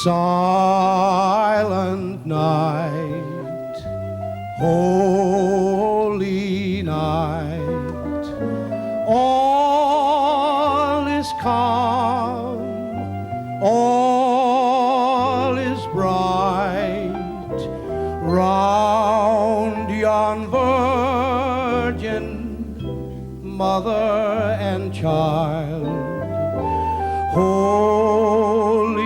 Silent night, holy night, all is calm, all is bright, round yon virgin, mother and child, holy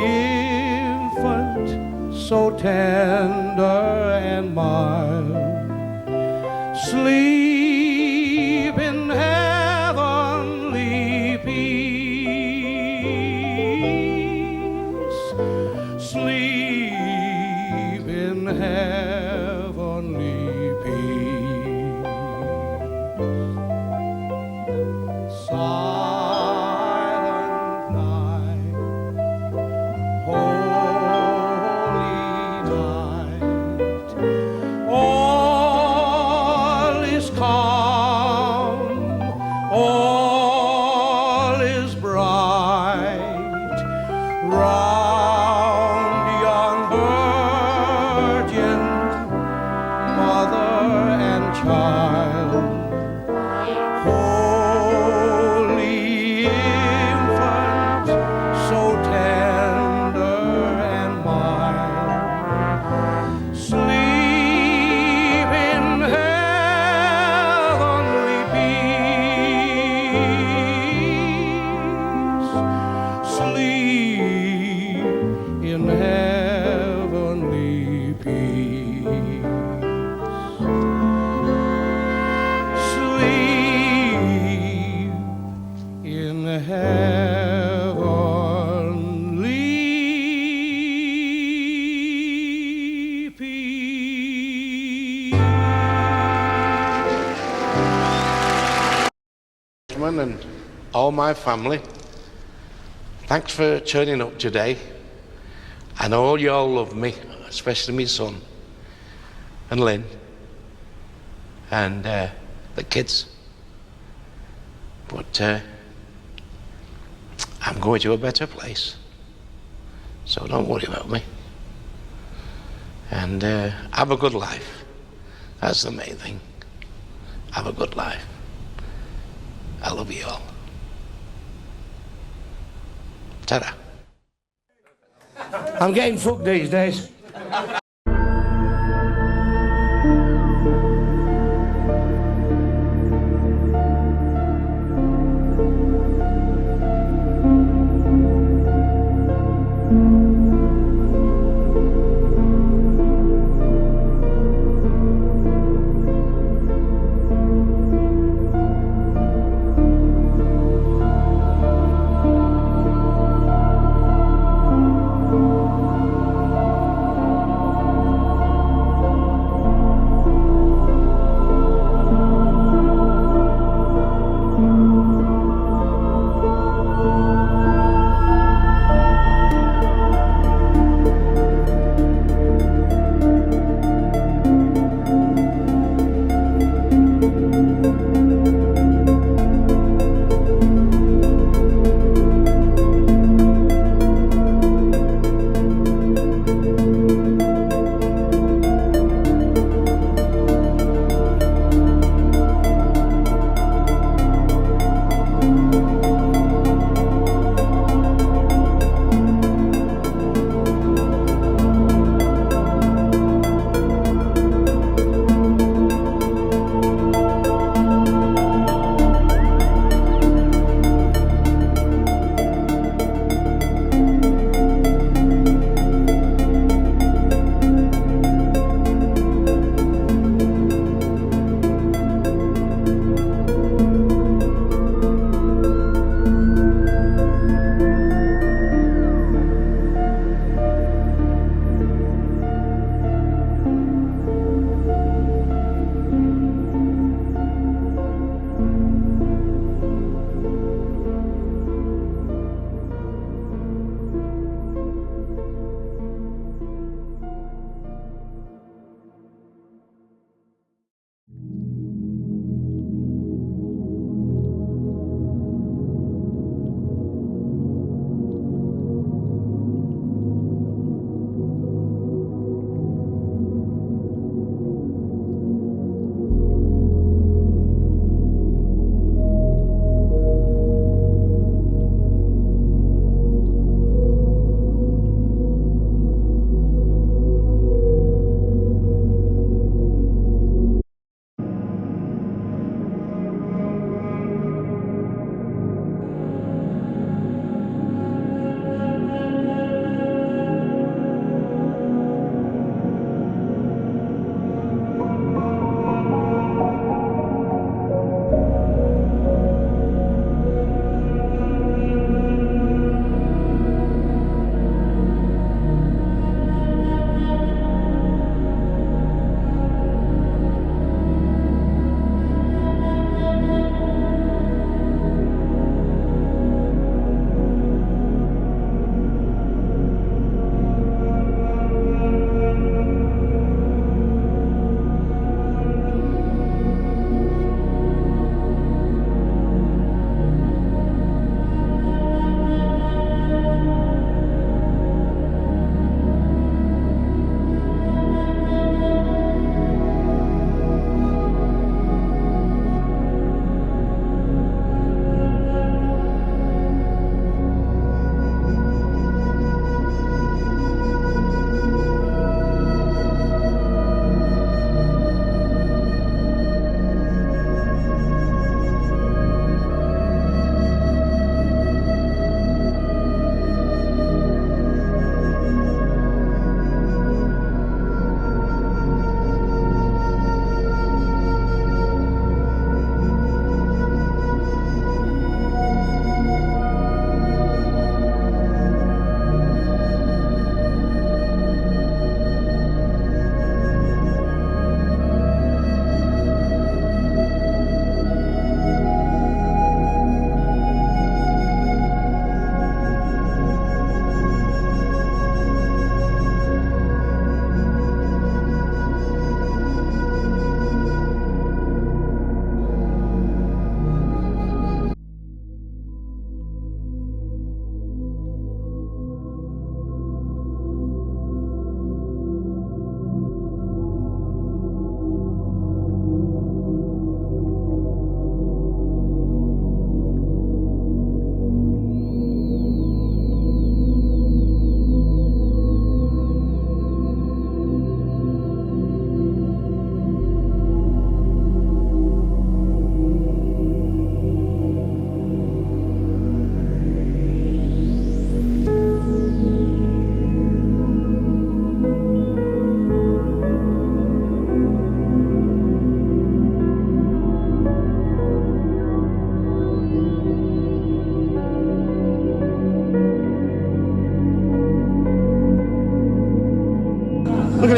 infant, so tender and mild, sleep in heavenly peace, sleep in heavenly peace. Silent night, holy night, all is calm, all is bright, round yon virgin, mother and child, holy infant, so tender and mild, sleep in heavenly peace, sleep in heavenly peace, sleep in heavenly peace. And all my family, thanks for turning up today. I know you all love me, especially my son and Lynn and the kids, but I'm going to a better place, so don't worry about me, and have a good life. That's the main thing. Have a good life. I love you all. Ta-da. I'm getting fucked these days.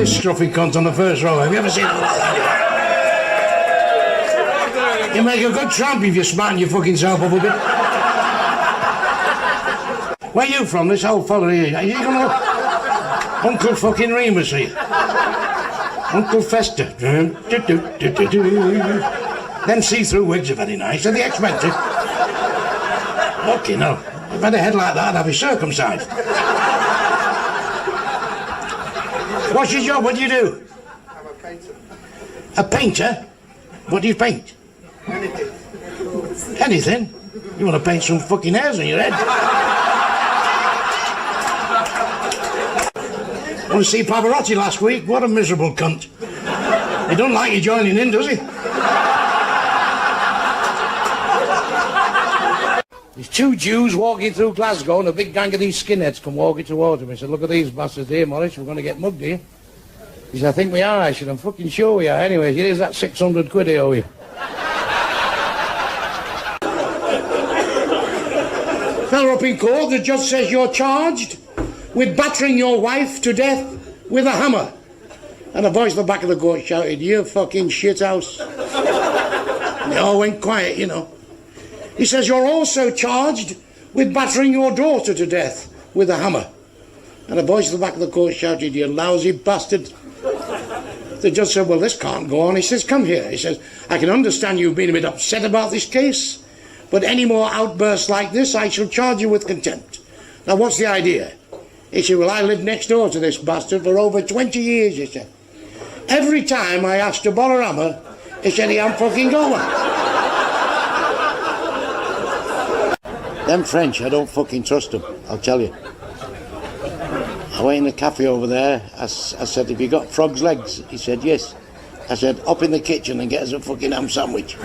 this scruffy cunt on the first row. Have you ever seen it like that? You make a good tramp if you smarten your fucking self up a bit. Where you from, this old fella here? Are you gonna... Uncle fucking Remus here. Uncle Fester. Them see-through wigs are very nice. Are they expensive? Fucking hell. If I had a head like that, I'd have it circumcised. What's your job? What do you do? I'm a painter. A painter? What do you paint? Anything. Anything? You want to paint some fucking hairs on your head? Want to see Pavarotti last week? What a miserable cunt. He don't like you joining in, does he? There's two Jews walking through Glasgow and a big gang of these skinheads come walking towards him. He said, look at these bastards here, Morris, we're going to get mugged here. He said, I think we are. I said, I'm fucking sure we are. Anyway, here's that 600 quid I owe you. Fella up in court, the judge says you're charged with battering your wife to death with a hammer. And a voice at the back of the court shouted, you fucking shithouse. And they all went quiet, you know. He says, you're also charged with battering your daughter to death with a hammer. And a voice at the back of the court shouted, you lousy bastard. The judge said, well, this can't go on. He says, come here. He says, I can understand you've been a bit upset about this case, but any more outbursts like this, I shall charge you with contempt. Now, what's the idea? He said, well, I lived next door to this bastard for over 20 years, he said. Every time I asked to borrow a hammer, he said he hadn't fucking got one. Them French, I don't fucking trust them, I'll tell you. I went in the cafe over there, I said, have you got frog's legs? He said, yes. I said, up in the kitchen and get us a fucking ham sandwich.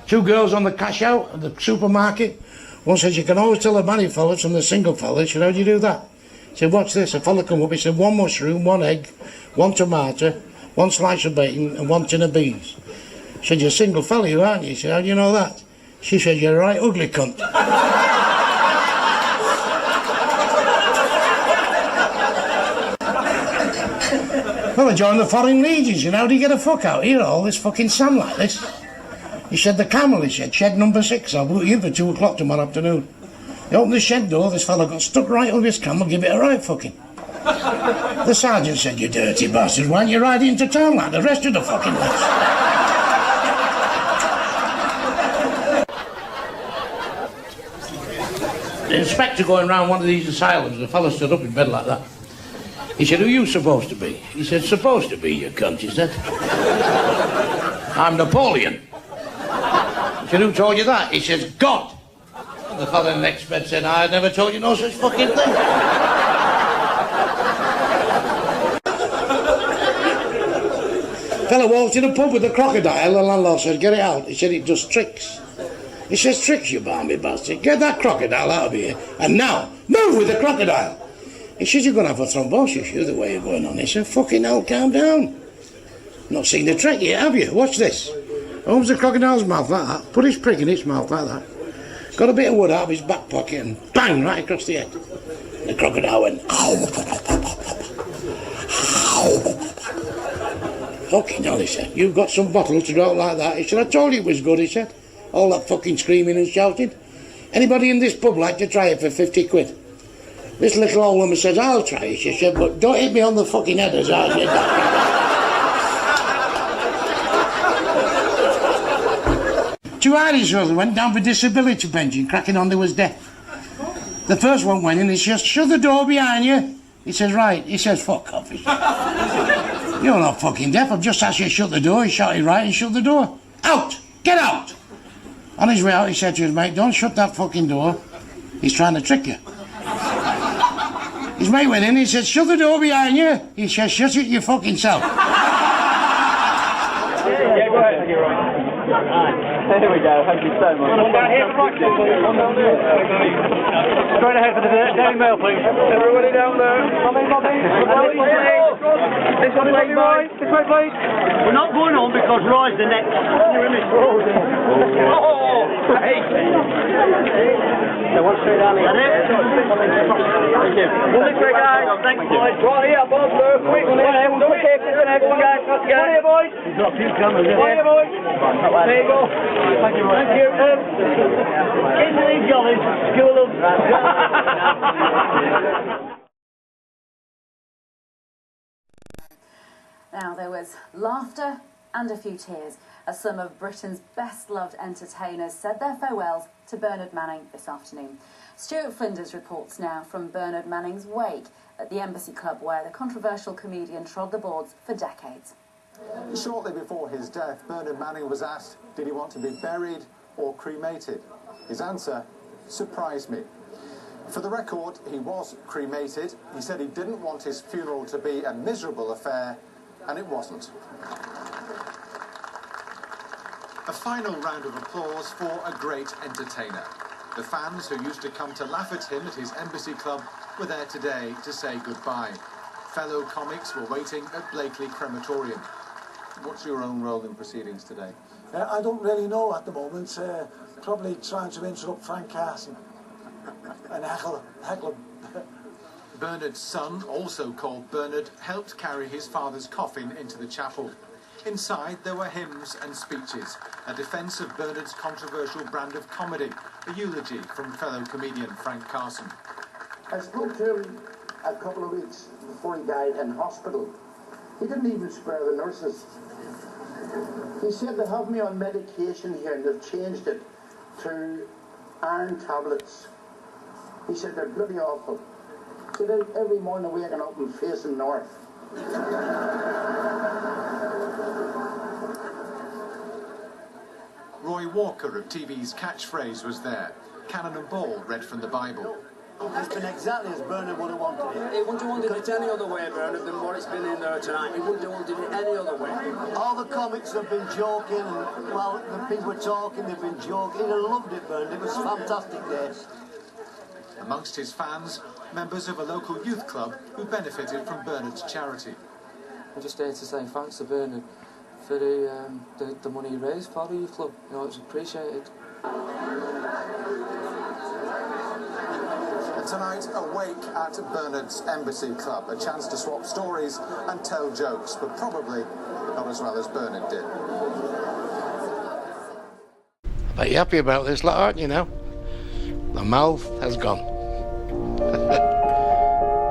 Two girls on the cash out at the supermarket. One says, you can always tell the married fellas from the single fellas. How do you do that? He said, watch this. A fella come up, he said, one mushroom, one egg, one tomato, one slice of bacon and one tin of beans. She said, you're a single fella, you aren't you? He said, how do you know that? She said, you're a right ugly cunt. Well, I joined the Foreign Legions, you know. How do you get a fuck out here, all this fucking sand like this? He said, the camel, he said, shed number 6, I'll boot you in for 2 o'clock tomorrow afternoon. He opened the shed door, this fella got stuck right up his camel, give it a right fucking. The sergeant said, you dirty bastard, why don't you ride into town like the rest of the fucking lads? The inspector going round one of these asylums, the fellow stood up in bed like that. He said, who are you supposed to be? He said, supposed to be, you cunt, he said. I'm Napoleon. He said, who told you that? He says, God. And the fellow in the next bed said, I never told you no such fucking thing. Fellow walked in a pub with a crocodile, the landlord said, get it out. He said, it does tricks. He says, tricks, you balmy bastard. Get that crocodile out of here. And now, move with the crocodile. He says, you're going to have a thrombosis, you, the way you're going on. He said, fucking hell, calm down. Not seen the trick yet, have you? Watch this. Opens the crocodile's mouth like that. Put his prick in its mouth like that. Got a bit of wood out of his back pocket and bang, right across the head. And the crocodile went, fucking hell, he said. You've got some bottles to go out like that. He said, I told you it was good, he said. All that fucking screaming and shouting. Anybody in this pub like to try it for 50 quid? This little old woman says, I'll try it, she said, but don't hit me on the fucking head as I did that. Two Irish brothers went down for disability pension, cracking on they was deaf. The first one went in, he says, shut the door behind you. He says, right. He says, fuck off. He says, you're not fucking deaf, I've just asked you to shut the door. He shouted right and shut the door. Out! Get out! On his way out, he said to his mate, don't shut that fucking door. He's trying to trick you. His mate went in, he said, shut the door behind you. He said, shut it your fucking self. Yeah, go ahead. You're right. There we go. Thank you so much. One down here, practice. One down there. Straight ahead for the Daily Mail, please. Everybody down there. Bobby. This one, please, Roy. This way, please. We're not going on because Roy's the next. Oh, hey. So one straight down here. Thank you. One this way, guys. Thank you. Right here, Bob. Quick one here. One here, guys. One here, boys. He's got a few cameras. One here, boys. There you go. Thank you, Roy. Thank you. Into these jollies. School them. Now, there was laughter and a few tears as some of Britain's best-loved entertainers said their farewells to Bernard Manning this afternoon. Stuart Flinders reports now from Bernard Manning's wake at the Embassy Club, where the controversial comedian trod the boards for decades. Shortly before his death, Bernard Manning was asked, did he want to be buried or cremated? His answer surprised me. For the record, he was cremated. He said he didn't want his funeral to be a miserable affair, and it wasn't. A final round of applause for a great entertainer. The fans who used to come to laugh at him at his Embassy Club were there today to say goodbye. Fellow comics were waiting at BLACKLEY Crematorium. What's your own role in proceedings today? I don't really know at the moment. Probably trying to interrupt Frank Carson and heckle him. Bernard's son, also called Bernard, helped carry his father's coffin into the chapel. Inside there were hymns and speeches, a defence of Bernard's controversial brand of comedy, a eulogy from fellow comedian Frank Carson. I spoke to him a couple of weeks before he died in hospital. He didn't even spare the nurses. He said they have me on medication here and they've changed it to iron tablets. He said they're bloody awful. He said every morning waking up and facing north. Roy Walker of TV's Catchphrase was there. Cannon and Ball read from the Bible. It's been exactly as Bernard would have wanted it. He wouldn't have wanted it any other way, Bernard, than what it's been in there tonight. He wouldn't have wanted it any other way. All the comics have been joking, and, well, the people were talking, they've been joking. He'd have loved it, Bernard. It was a fantastic day. Amongst his fans, members of a local youth club who benefited from Bernard's charity. I'm just here to say thanks to Bernard for the money he raised for the youth club. You know, it was appreciated. Tonight, a wake at Bernard's Embassy Club, a chance to swap stories and tell jokes, but probably not as well as Bernard did. I bet you're happy about this lot, aren't you now? The mouth has gone.